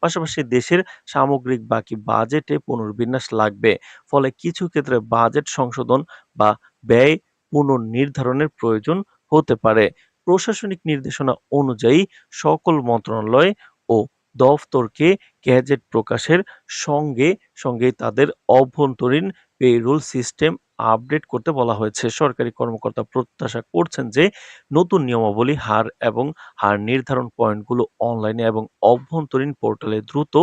পাশাপাশি দেশের সামগ্রিক বাকি বাজেটে পুনর্বিন্যাস লাগবে। ফলে কিছু ক্ষেত্রে বাজেট সংশোধন বা ব্যয় পুনর্নির্ধারণের প্রয়োজন হতে পারে। প্রশাসনিক নির্দেশনা অনুযায়ী সকল মন্ত্রণালয় ও দফতরকে গ্যাজেট প্রকাশের সঙ্গে সঙ্গেই তাদের অভ্যন্তরীণ পেরোল সিস্টেম আপডেট করতে বলা হয়েছে। সরকারি কর্মকর্তা প্রত্যাশা করছেন যে নতুন নিয়মাবলী হার নির্ধারণ পয়েন্টগুলো অনলাইনে এবং অভ্যন্তরীণ পোর্টালে দ্রুত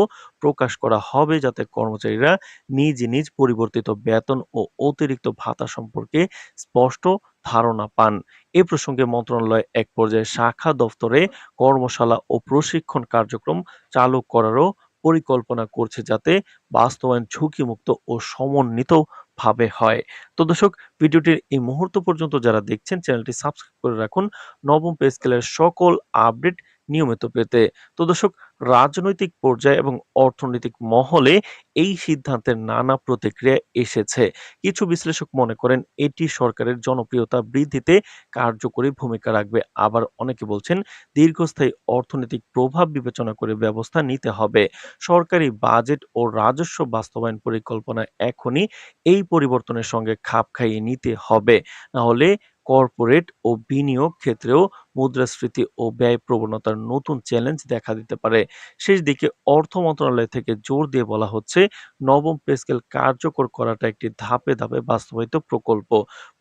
প্রকাশ করা হবে, যাতে কর্মচারীরা নিজ পরিবর্তিত বেতন ও অতিরিক্ত ভাতা সম্পর্কে স্পষ্ট ধারণা পান। এ প্রসঙ্গে মন্ত্রণালয় এক পর্যায়ে শাখা দফতরে কর্মশালা ও প্রশিক্ষণ কার্যক্রম চালু করারও পরিকল্পনা করছে, যাতে বাস্তবায়ন ঝুঁকিমুক্ত ও সমন্বিত ভাবে হয়। তো দর্শক, ভিডিওটির এই মুহূর্ত পর্যন্ত যারা দেখছেন চ্যানেলটি সাবস্ক্রাইব করে রাখুন নবম পে স্কেলের সকল আপডেট নিয়মিত পেতে। তো দর্শক, রাজনৈতিক পর্যায়ে এবং অর্থনৈতিক মহলে এই সিদ্ধান্তের নানা প্রতিক্রিয়া এসেছে। কিছু বিশ্লেষক মনে করেন এটি সরকারের জনপ্রিয়তা বৃদ্ধিতে কার্যকরী ভূমিকা রাখবে। আবার অনেকে বলছেন দীর্ঘস্থায়ী অর্থনৈতিক প্রভাব বিবেচনা করে ব্যবস্থা নিতে হবে। সরকারি বাজেট ও রাজস্ব বাস্তবায়ন পরিকল্পনা এখনই এই পরিবর্তনের সঙ্গে খাপ খাইয়ে নিতে হবে। নাহলে কর্পোরেট ও বিনিয়োগ ক্ষেত্রেও মুদ্রাস্ফীতি ও ব্যয় প্রবণতার নতুন চ্যালেঞ্জ দেখা দিতে পারে। শেষ দিকে অর্থ মন্ত্রণালয় থেকে জোর দিয়ে বলা হচ্ছে, নবম পে স্কেল কার্যকর করাটা একটি ধাপে বাস্তবায়িত প্রকল্প।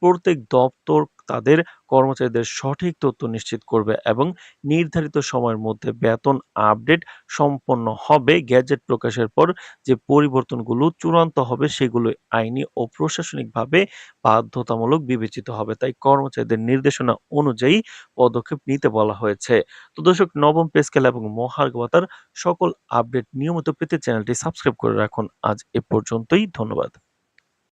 প্রত্যেক দপ্তর তাদের কর্মচারীদের সঠিক তথ্য নিশ্চিত করবে এবং নির্ধারিত সময়ের মধ্যে বেতন আপডেট সম্পন্ন হবে। গ্যাজেট প্রকাশের পর যে পরিবর্তনগুলো চূড়ান্ত হবে সেগুলো আইনি ও প্রশাসনিকভাবে বাধ্যতামূলক বিবেচিত হবে। তাই কর্মচারীদের নির্দেশনা অনুযায়ী পদক্ষেপ নিতে বলা হয়েছে। তো দর্শক, নবম পে স্কেল এবং মহার্ঘ ভাতার সকল আপডেট নিয়মিত পেতে চ্যানেলটি সাবস্ক্রাইব করে রাখুন। আজ এ পর্যন্তই। ধন্যবাদ।